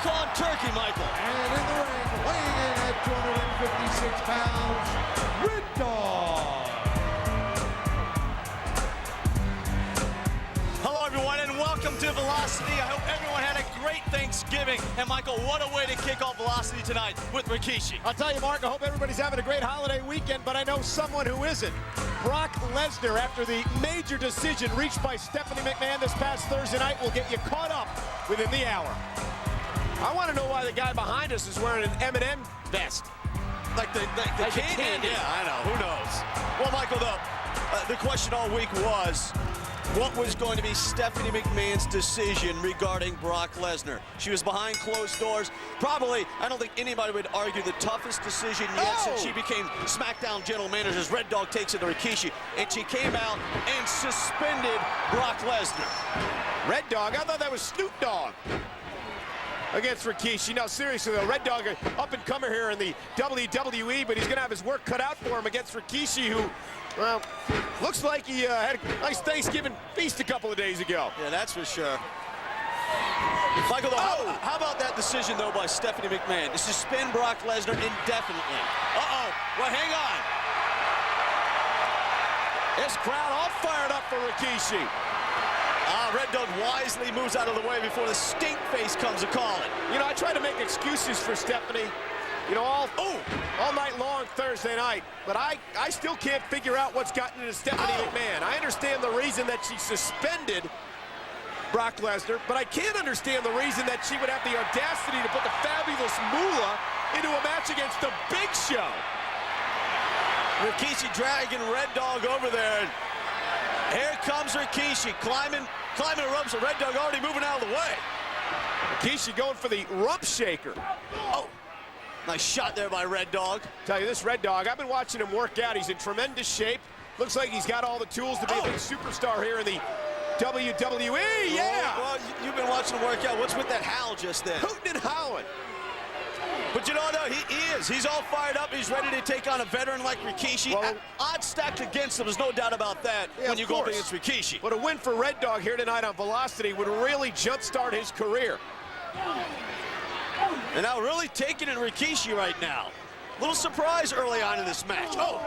Cook-on turkey, Michael. And in the ring, weighing in at 256 pounds, Red Dog. Hello, everyone, and welcome to Velocity. I hope everyone had a great Thanksgiving. And, Michael, what a way to kick off Velocity tonight with Rikishi. I'll tell you, Mark, I hope everybody's having a great holiday weekend, but I know someone who isn't. Brock Lesnar, after the major decision reached by Stephanie McMahon this past Thursday night, will get you caught up within the hour. I want to know why the guy behind us is wearing an M&M vest. Like the candy. Yeah, I know. Who knows? Well, Michael, the question all week was, what was going to be Stephanie McMahon's decision regarding Brock Lesnar? She was behind closed doors. Probably, I don't think anybody would argue, the toughest decision yet since she became SmackDown General Manager as Red Dog takes it to Rikishi. And she came out and suspended Brock Lesnar. Red Dog? I thought that was Snoop Dogg against Rikishi. No, seriously though, Red Dog, up-and-comer here in the WWE, but he's going to have his work cut out for him against Rikishi, who, well, looks like he had a nice Thanksgiving feast a couple of days ago. Yeah, that's for sure. Michael, though, how about that decision, though, by Stephanie McMahon to suspend Brock Lesnar indefinitely? Well, hang on. This crowd all fired up for Rikishi. Red Dog wisely moves out of the way before the stink face comes a-calling. You know, I try to make excuses for Stephanie, you know, all night long Thursday night, but I still can't figure out what's gotten into Stephanie McMahon. I understand the reason that she suspended Brock Lesnar, but I can't understand the reason that she would have the audacity to put the fabulous Moolah into a match against the Big Show. Rikishi dragging Red Dog over there. And here comes Rikishi climbing the ropes. Red Dog already moving out of the way. Rikishi going for the rump shaker. Oh, nice shot there by Red Dog. Tell you, this Red Dog, I've been watching him work out. He's in tremendous shape. Looks like he's got all the tools to be a big superstar here in the WWE. Yeah. Well, you've been watching him work out. What's with that howl just then? Hooting and howling. But you know, no, he is. He's all fired up. He's ready to take on a veteran like Rikishi. Well, odds stacked against him. There's no doubt about that when you go up against Rikishi. But a win for Red Dog here tonight on Velocity would really jumpstart his career. And now really taking it Rikishi right now. Little surprise early on in this match. Oh,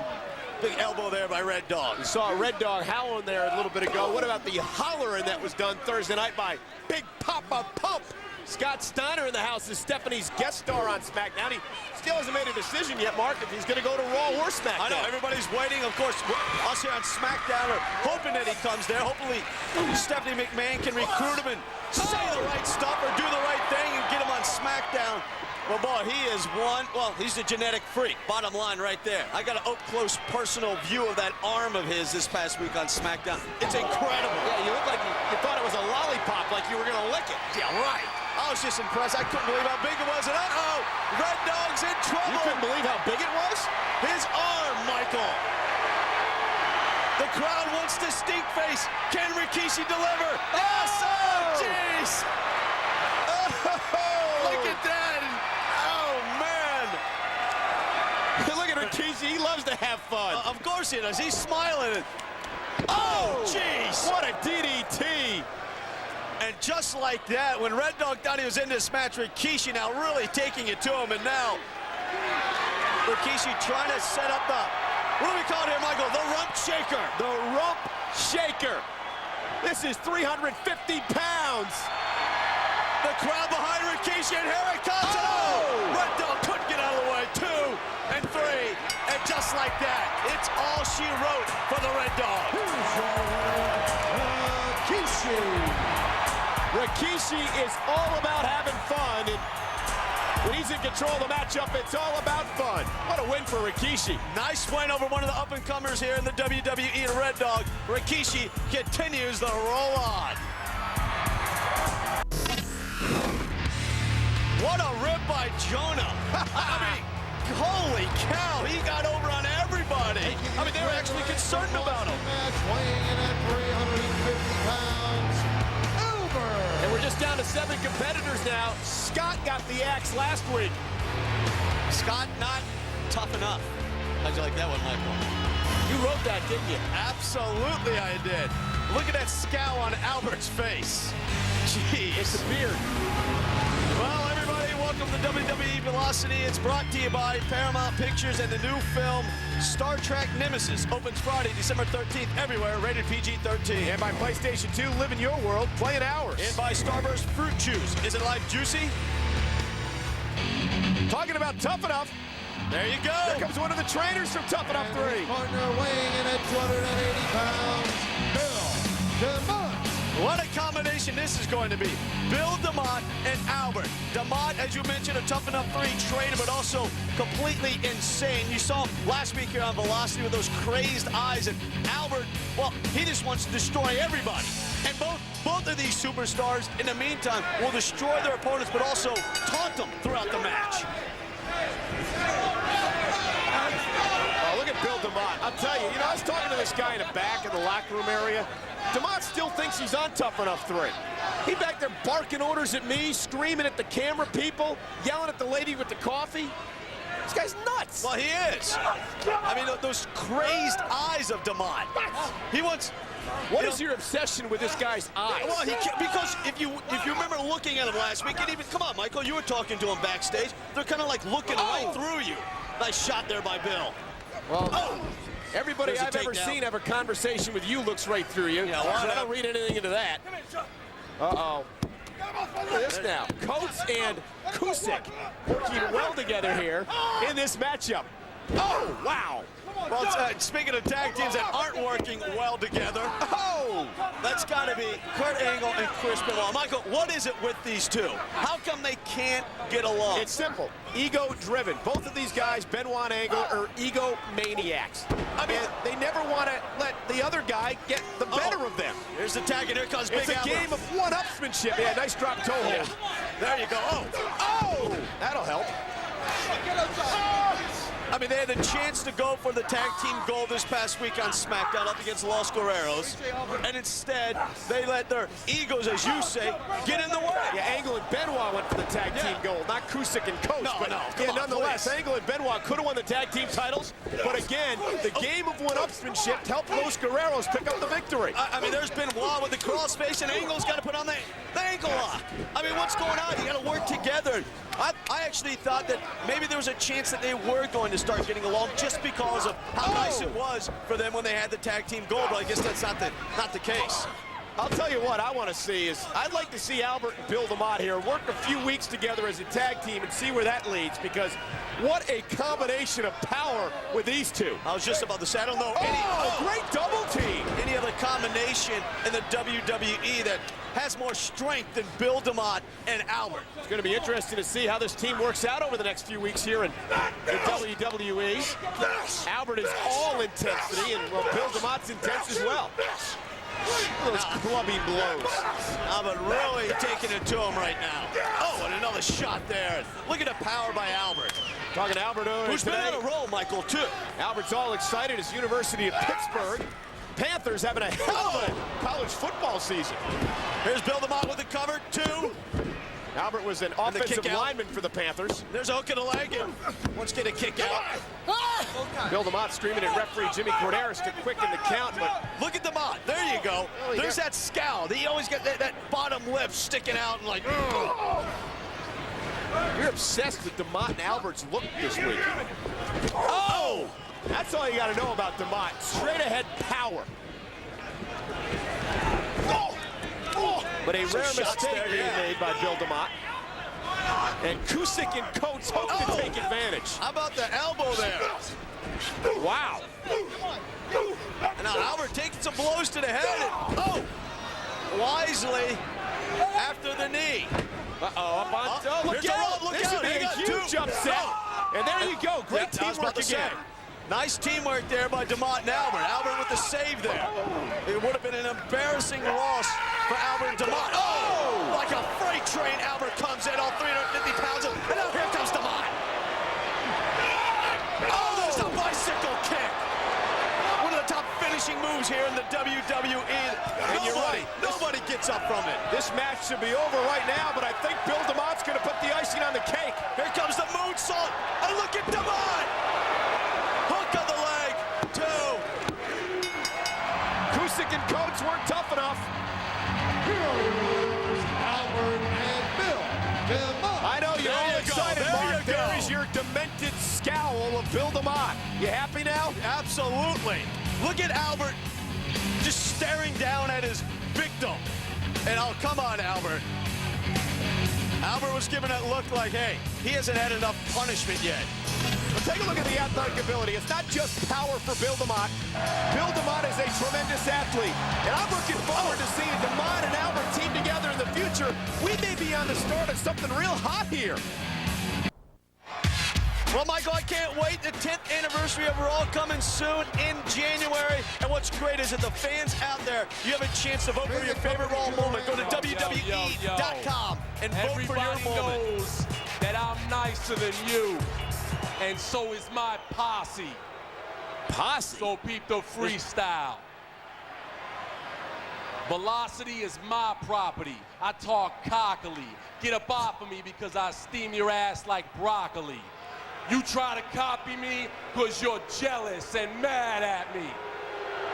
big elbow there by Red Dog. You saw Red Dog howling there a little bit ago. What about the hollering that was done Thursday night by Big Papa Pump? Scott Steiner in the house is Stephanie's guest star on SmackDown. He still hasn't made a decision yet, Mark, if he's going to go to Raw or SmackDown. I know, everybo's waiting. Of course, us here on SmackDown are hoping that he comes there. Hopefully, Stephanie McMahon can recruit him and say the right stuff or do the right thing and get him on SmackDown. Well, boy, he is one. Well, he's a genetic freak. Bottom line right there. I got an up-close personal view of that arm of his this past week on SmackDown. It's incredible. Yeah, you look like you thought it was a lollipop, like you were going to lick it. Yeah, right. I was just impressed. I couldn't believe how big it was. And Red Dog's in trouble. You couldn't believe how big it was? His arm, Michael. The crowd wants to stink face. Can Rikishi deliver? Yes! Oh, jeez! Oh, look at that. Oh, man. Look at Rikishi. He loves to have fun. Of course he does. He's smiling. Oh, jeez. What a DDT. And just like that, when Red Dog thought he was in this match, Rikishi now really taking it to him. And now, Rikishi trying to set up the, what do we call it here, Michael? The rump shaker. The rump shaker. This is 350 pounds. The crowd behind Rikishi, and here it comes. Oh! Red Dog couldn't get out of the way. 2 and 3. And just like that, it's all she wrote for the Red Dog. Rikishi is all about having fun, and when he's in control of the matchup, it's all about fun. What a win for Rikishi. Nice win over one of the up-and-comers here in the WWE, and Red Dog. Rikishi continues the roll on. What a rip by Jonah. I mean, holy cow, he got over on everybody. I mean, they were actually concerned about him. Weighing in at 350 pounds, And we're just down to 7 competitors now. Scott got the axe last week. Scott not tough enough. How'd you like that one, Michael? You wrote that, didn't you? Absolutely I did. Look at that scowl on Albert's face. Jeez. It's a beard. Well, everybody. Velocity. It's brought to you by Paramount Pictures and the new film Star Trek Nemesis opens Friday, December 13th, everywhere, rated PG-13. And by PlayStation 2, live in your world, play in ours. And by Starburst Fruit Juice. Isn't life juicy? Talking about Tough Enough. There you go. Here comes one of the trainers from Tough Enough 3. His partner weighing in at 280 pounds, Bill DeMott. What a combination this is going to be. Bill DeMott and Albert. DeMott, as you mentioned, a Tough Enough 3 trainer, but also completely insane. You saw him last week here on Velocity with those crazed eyes. And Albert, well, he just wants to destroy everybody. And both of these superstars, in the meantime, will destroy their opponents, but also taunt them throughout the match. Oh, look at Bill DeMott. I'll tell you, I was talking to this guy in the back in the locker room area. DeMott still thinks he's on Tough Enough 3. He back there barking orders at me, screaming at the camera people, yelling at the lady with the coffee. This guy's nuts. Well, he is. I mean, those crazed eyes of DeMott. He wants... What is your obsession with this guy's eyes? Well, because if you remember looking at him last week, and even, come on, Michael, you were talking to him backstage. They're kind of like looking right through you. Nice shot there by Bill. Well, everybody There's a I've ever takedown. seen have a conversation with you looks right through you. Yeah, So why I don't read anything into that. Uh-oh. Look at this now. Coates and Kusik working well together here in this matchup. Oh, wow. Well, speaking of tag teams that aren't working well together, that's got to be Kurt Angle and Chris Benoit. Michael, what is it with these two? How come they can't get along? It's simple. Ego-driven. Both of these guys, Benoit and Angle, are ego-maniacs. I mean, they never want to let the other guy get the better of them. Here's the tag, and here comes Big It's a Albert. game of one-upsmanship. Yeah, nice drop toe hold. There you go. Oh, that'll help. I mean, they had the chance to go for the tag team gold this past week on SmackDown up against Los Guerreros, and instead, they let their egos, as you say, get in the way. Yeah, Angle and Benoit went for the tag team gold, not Kusik and Coates. No, but no, yeah, come on, nonetheless, please. Angle and Benoit could have won the tag team titles, but again, the game of one-upsmanship helped Los Guerreros pick up the victory. I mean, there's been Wall with the crossface, and Angle's got to put on the ankle lock. I mean, what's going on? You got to work together. I actually thought that maybe there was a chance that they were going to start getting along just because of how nice it was for them when they had the tag team gold, but I guess that's not the case. I'll tell you what I want to see is, I'd like to see Albert and Bill DeMott here work a few weeks together as a tag team and see where that leads, because what a combination of power with these two. I was just about to say, I don't know Great double team. any other combination in the WWE that has more strength than Bill DeMott and Albert. It's going to be interesting to see how this team works out over the next few weeks here in the WWE. Albert is all intensity, and well, Bill DeMott's intense as well. Those clubby blows. Albert really taking it to him right now. Oh, and another shot there. Look at the power by Albert. Talking to Albert earlier Who's been today. on a roll, Michael, too. Albert's all excited. His University of Pittsburgh Panthers having a hell of a college football season. Here's Bill DeMott with the cover, 2. Albert was an the offensive kick out. lineman for the Panthers. There's a hook in the leg, and wants to get a kick out. Bill DeMott screaming at referee Jimmy Corderas to quicken the count, but Look at DeMott. There you go. he There's got- that scowl. He always got that bottom lip sticking out and like, ugh. you're obsessed with DeMott and Albert's look this week. Oh! That's all you got to know about DeMott. Straight ahead power. But a rare shots mistake there, being yeah. made by Bill DeMott. And Kusik and Coates hope to take advantage. How about the elbow there? Wow. And now Albert taking some blows to the head. And, wisely after the knee. Uh-oh, up on... Oh, look here's a out! roll, look This out, would be he a got huge two. upset. And there you go. Great Yep, I was about teamwork to say. again. Nice teamwork there by DeMott and Albert. Albert with the save there. It would have been an embarrassing loss for Albert and DeMott. Oh! Like a freight train, Albert comes in, all 350 pounds, and now here comes DeMott. Oh, there's the bicycle kick. One of the top finishing moves here in the WWE. And you're right. Nobody gets up from it. This match should be over right now, but I think Bill DeMott's going to put the icing on the cake. Here comes the moonsault. And look at DeMott. Hook of the leg. 2. Kusik and Coates weren't tough enough. Here's Albert and Bill DeMott. I know you're There all you go. excited, There Mark. you go. There is scowl of Bill DeMott. You happy now? Absolutely. Look at Albert just staring down at his victim. And oh, come on, Albert. Albert was given that look like, hey, he hasn't had enough punishment yet. But take a look at the athletic ability. It's not just power for Bill DeMott. Bill DeMott is a tremendous athlete. And I'm looking forward to seeing DeMott and Albert team together in the future. We may be on the start of something real hot here. Well, Michael, I can't wait. The 10th anniversary of Raw coming soon in January. And what's great is that the fans out there, you have a chance to vote for your favorite Raw moment. Go to WWE.com and vote for your moment. Everybody knows that I'm nicer than you. And so is my posse. Posse? So peep the freestyle. Velocity is my property. I talk cockily. Get up off of me because I steam your ass like broccoli. You try to copy me because you're jealous and mad at me.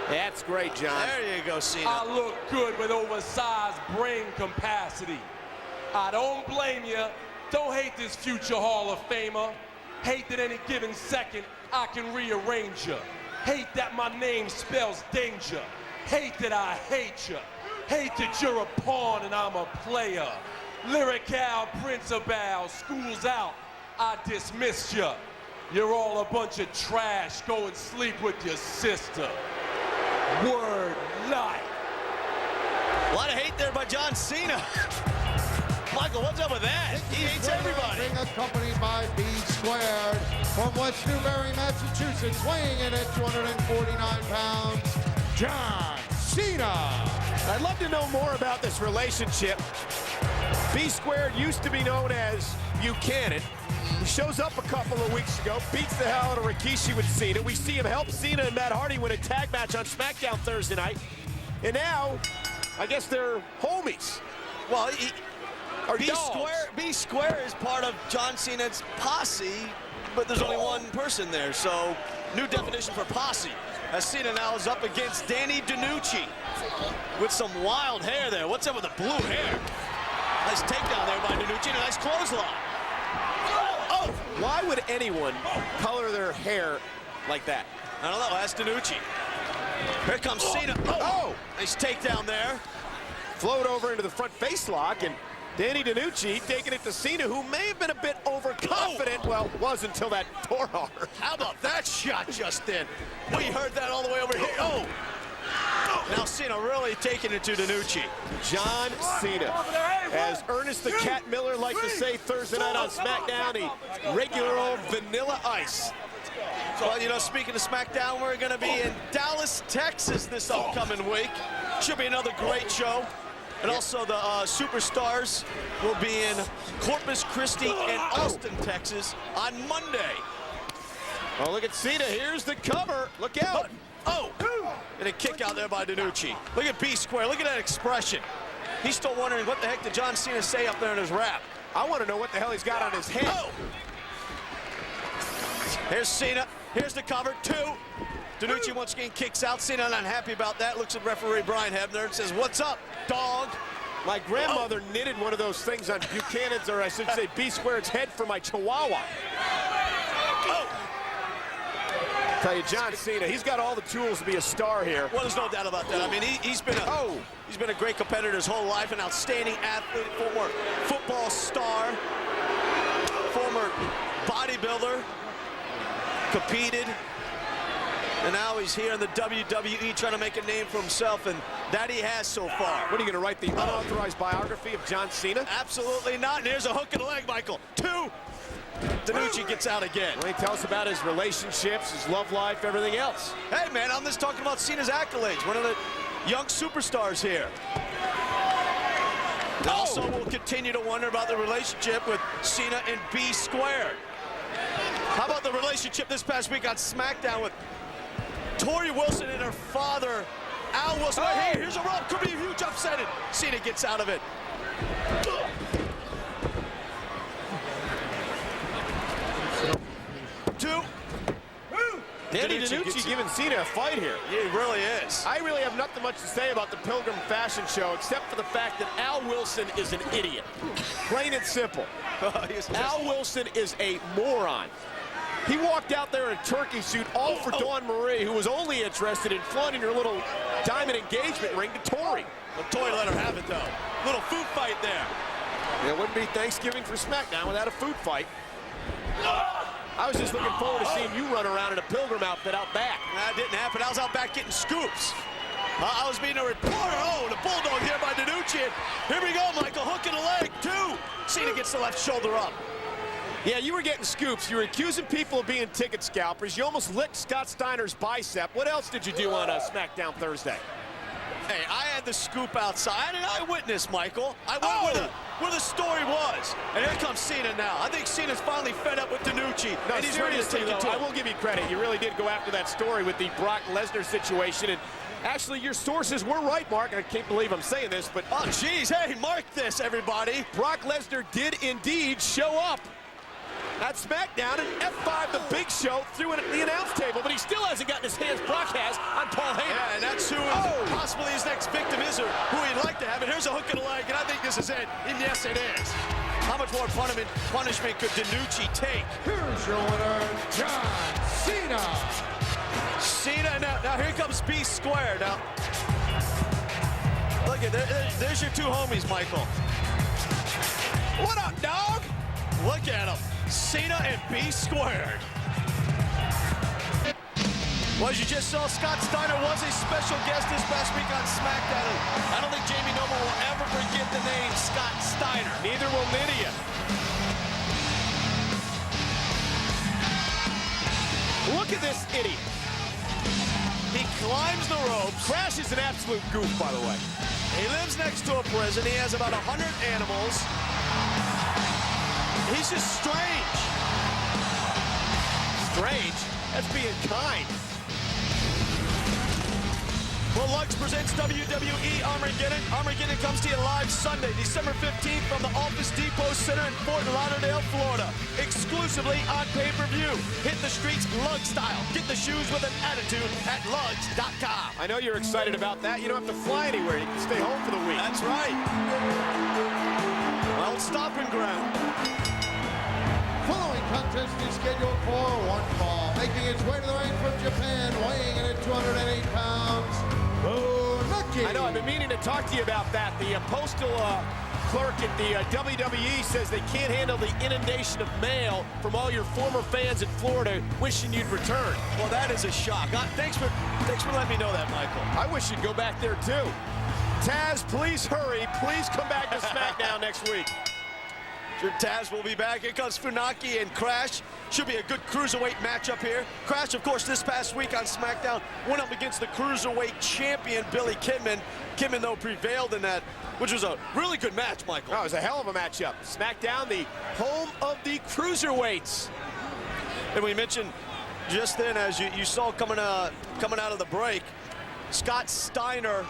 That's great, John. There you go, Cena. I look good with oversized brain capacity. I don't blame you. Don't hate this future Hall of Famer. Hate that any given second I can rearrange you. Hate that my name spells danger. Hate that I hate you. Hate that you're a pawn and I'm a player. Lyrical Prince of Bow, school's out. I dismissed you. You're all a bunch of trash. Go and sleep with your sister. Word life. A lot of hate there by John Cena. Michael, what's up with that? He hates everybody. Accompanied by B Squared from West Newbury, Massachusetts, weighing in at 249 pounds, John Cena. I'd love to know more about this relationship. B Squared used to be known as Buchanan. He shows up a couple of weeks ago, beats the hell out of Rikishi with Cena. We see him help Cena and Matt Hardy win a tag match on SmackDown Thursday night. And now, I guess they're homies. Well, B Square is part of John Cena's posse, but there's only one person there, so new definition for posse. As Cena now is up against Danny DiNucci with some wild hair there. What's up with the blue hair? Nice takedown there by DiNucci and a nice clothesline. Oh! Why would anyone color their hair like that? I don't know. Ask DiNucci. Here comes Cena. Oh! Nice takedown there. Float over into the front face lock, and Danny DiNucci taking it to Cena, who may have been a bit overconfident. Well, was until that forearm. How about that shot just then? We heard that all the way over here. Oh! Now Cena really taking it to DiNucci. John Cena. As Ernest the Cat Miller liked to say Thursday night on SmackDown, a regular old vanilla ice. Well, you know, speaking of SmackDown, we're going to be in Dallas, Texas this upcoming week. Should be another great show. And also the Superstars will be in Corpus Christi and Austin, Texas on Monday. Oh, look at Cena. Here's the cover. Look out. Oh! And a kick out there by DiNucci. Look at B Square. Look at that expression. He's still wondering what the heck did John Cena say up there in his rap. I want to know what the hell he's got on his head. Oh! Here's Cena. Here's the cover. 2. DiNucci once again kicks out. Cena not happy about that. Looks at referee Brian Hebner and says, "What's up, dog?" My grandmother knitted one of those things on Buchanan's, or I should say B Squared's head for my Chihuahua. Tell you, John Cena, he's got all the tools to be a star here. Well, there's no doubt about that. I mean, he's been a great competitor his whole life, an outstanding athlete, former football star, former bodybuilder, competed, and now he's here in the WWE trying to make a name for himself, and that he has so far. What are you going to write, the unauthorized biography of John Cena? Absolutely not. And here's a hook in the leg, Michael. 2. DiNucci gets out again. Well, he tells us about his relationships, his love life, everything else. Hey, man, I'm just talking about Cena's accolades. One of the young superstars here. Also, we'll continue to wonder about the relationship with Cena and B Squared. How about the relationship this past week on SmackDown with Tori Wilson and her father, Al Wilson? Right here, here's a rope. Could be a huge upset. And Cena gets out of it. Danny DiNucci giving Cena a fight here. He really is. I really have nothing much to say about the Pilgrim Fashion Show, except for the fact that Al Wilson is an idiot. Plain and simple. Al Wilson is a moron. He walked out there in a turkey suit, all for Dawn Marie, who was only interested in flaunting her little diamond engagement ring to Tori. Well, Tori let her have it, though. Little food fight there. It wouldn't be Thanksgiving for SmackDown without a food fight. I was just looking forward to seeing you run around in a pilgrim outfit out back. That didn't happen. I was out back getting scoops. I was being a reporter. Oh, the bulldog here by DiNucci. Here we go, Michael. Hook in the leg, too. Cena gets the left shoulder up. Yeah, you were getting scoops. You were accusing people of being ticket scalpers. You almost licked Scott Steiner's bicep. What else did you do on SmackDown Thursday? Hey, I had the scoop outside. I had an eyewitness, Michael. I went where the story was. And here comes Cena now. I think Cena's finally fed up with DiNucci. No, and he's ready to take it to I him. will give you credit. You really did go after that story with the Brock Lesnar situation. And actually, your sources were right, Mark. I can't believe I'm saying this, but... Oh, geez. Hey, mark this, everybody. Brock Lesnar did indeed show up at SmackDown, and F5 the Big Show threw it at the announce table, but he still hasn't gotten his hands, Brock has, on Paul Heyman. Yeah, and that's who possibly his next victim is, or who he'd like to have. And here's a hook in the leg, and I think this is it. And yes, it is. How much more punishment could DiNucci take? Here's your winner, John Cena. Cena, now here comes B squared. Now, look at there's your two homies, Michael. What up, dog? Look at them. Cena and B squared. Well, as you just saw, Scott Steiner was a special guest this past week on SmackDown. And I don't think Jamie Noble will ever forget the name Scott Steiner. Neither will Nydia. Look at this idiot. He climbs the ropes. Crash is an absolute goof, by the way. He lives next to a prison. He has about 100 animals. He's just strange. Strange? That's being kind. Well, Lux presents WWE Armageddon. Armageddon comes to you live Sunday, December 15th from the Office Depot Center in Fort Lauderdale, Florida. Exclusively on pay-per-view. Hit the streets Lug style. Get the shoes with an attitude at Lugs.com. I know you're excited about that. You don't have to fly anywhere. You can stay home for the week. That's right. Well, stopping ground. Following contest is scheduled for one fall. Making its way to the ring from Japan, weighing in at 208 pounds, Funaki. I know, I've been meaning to talk to you about that. The postal clerk at the WWE says they can't handle the inundation of mail from all your former fans in Florida wishing you'd return. Well, that is a shock. Thanks for letting me know that, Michael. I wish you'd go back there, too. Taz, please hurry. Please come back to SmackDown next week. Sure, Taz will be back. Here comes Funaki and Crash. Should be a good cruiserweight matchup here. Crash, of course, this past week on SmackDown went up against the cruiserweight champion, Billy Kidman. Kidman, though, prevailed in that, which was a really good match, Michael. Oh, it was a hell of a matchup. SmackDown, the home of the cruiserweights. And we mentioned just then, as you saw coming out of the break, Scott Steiner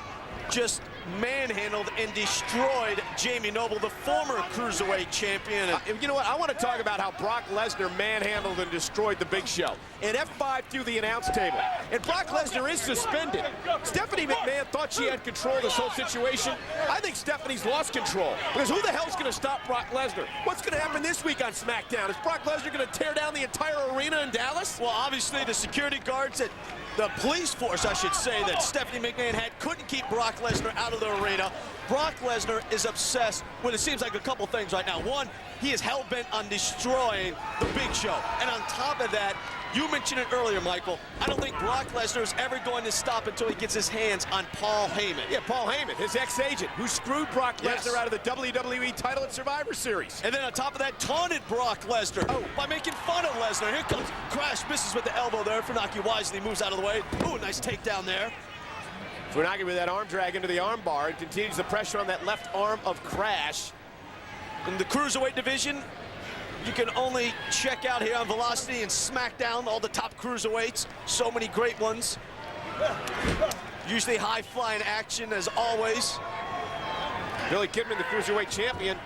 just manhandled and destroyed Jamie Noble, the former cruiserweight champion. You know what? I want to talk about how Brock Lesnar manhandled and destroyed the Big Show. And F5 through the announce table. And Brock Lesnar is suspended. Stephanie McMahon thought she had control of this whole situation. I think Stephanie's lost control. Because who the hell's going to stop Brock Lesnar? What's going to happen this week on SmackDown? Is Brock Lesnar going to tear down the entire arena in Dallas? Well, obviously, the security guards at the police force, I should say, that Stephanie McMahon had couldn't keep Brock Lesnar out of the arena. Brock Lesnar is obsessed with, it seems like, a couple things right now. One, he is hell-bent on destroying the Big Show. And on top of that, you mentioned it earlier, Michael, I don't think Brock Lesnar is ever going to stop until he gets his hands on Paul Heyman. Yeah, Paul Heyman, his ex-agent, who screwed Brock Lesnar out of the WWE title at Survivor Series. And then on top of that, taunted Brock Lesnar by making fun of Lesnar. Here comes Crash, misses with the elbow there. Funaki wisely moves out of the way. Ooh, nice takedown there. Funaki with that arm drag into the arm bar and continues the pressure on that left arm of Crash. In the cruiserweight division, you can only check out here on Velocity and SmackDown all the top cruiserweights. So many great ones. Usually high-flying action as always. Billy Kidman, the cruiserweight champion.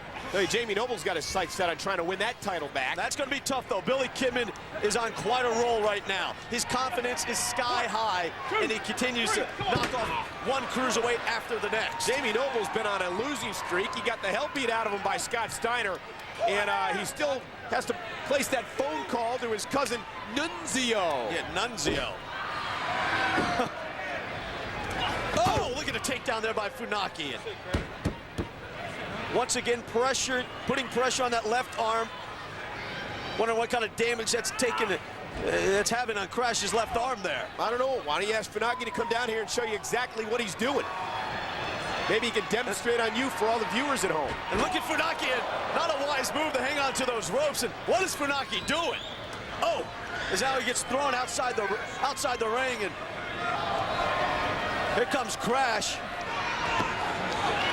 Jamie Noble's got his sights set on trying to win that title back. That's going to be tough, though. Billy Kidman is on quite a roll right now. His confidence is sky high, and he continues to knock off one cruiserweight after the next. Jamie Noble's been on a losing streak. He got the hell beat out of him by Scott Steiner. and he still has to place that phone call to his cousin Nunzio. Yeah, Nunzio. Oh, look at a takedown there by Funaki. Once again, putting pressure on that left arm. Wondering what kind of damage that's having on Crash's left arm there. I don't know. Why don't you ask Funaki to come down here and show you exactly what he's doing? Maybe he can demonstrate on you for all the viewers at home. And look at Funaki, not a wise move to hang on to those ropes. And what is Funaki doing? Oh, is now he gets thrown outside the ring, and here comes Crash.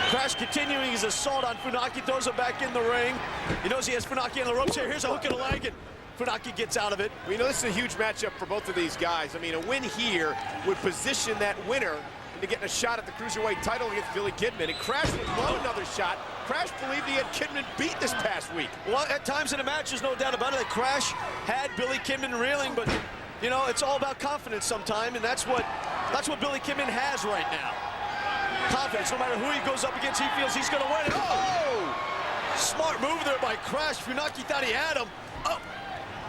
Crash continuing his assault on Funaki, throws him back in the ring. He knows he has Funaki on the ropes here. Here's a hook and a leg, and Funaki gets out of it. Well, you know, this is a huge matchup for both of these guys. I mean, a win here would position that winner into getting a shot at the Cruiserweight title against Billy Kidman. And Crash would love another shot. Crash believed he had Kidman beat this past week. Well, at times in the match, there's no doubt about it that Crash had Billy Kidman reeling, but, you know, it's all about confidence sometime, and that's what Billy Kidman has right now. Confidence. No matter who he goes up against, he feels he's going to win it. Oh! Smart move there by Crash. Funaki thought he had him. Oh!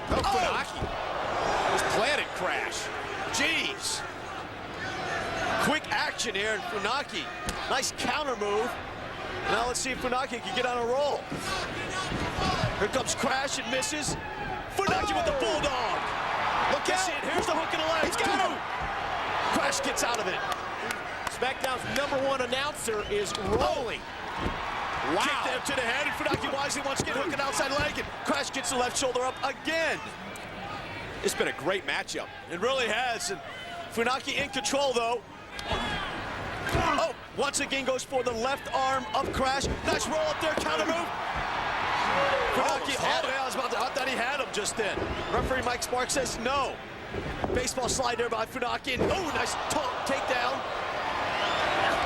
Funaki was planted Crash. Jeez. Quick action here, and Funaki. Nice counter move. Now let's see if Funaki can get on a roll. Here comes Crash and misses. Funaki with the bulldog. Look at it. Here's the hook and the leg. He's got him. Crash gets out of it. SmackDown's #1 announcer is rolling. Wow. Kick there to the head, and Funaki wisely wants to get hooked an outside leg, and Crash gets the left shoulder up again. It's been a great matchup. It really has. And Funaki in control, though. Oh, once again goes for the left arm up Crash. Nice roll up there, counter move. Funaki, I thought he had him just then. Referee Mike Sparks says no. Baseball slide there by Funaki. And, oh, nice takedown.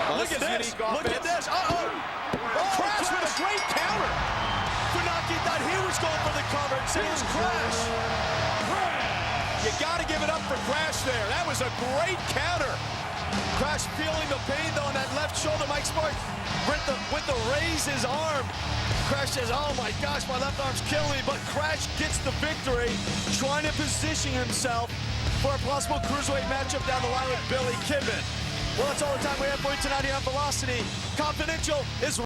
Well, Look at this. Look at this. Uh-oh. Crash with a great counter. Funaki thought he was going for the cover. It says Crash. You got to give it up for Crash there. That was a great counter. Crash feeling the pain, though, on that left shoulder. Mike Sparks went to raise his arm. Crash says, oh, my gosh, my left arm's killing me. But Crash gets the victory, trying to position himself for a possible Cruiserweight matchup down the line with Billy Kidman. Well, that's all the time we have for you tonight here on Velocity. Confidential is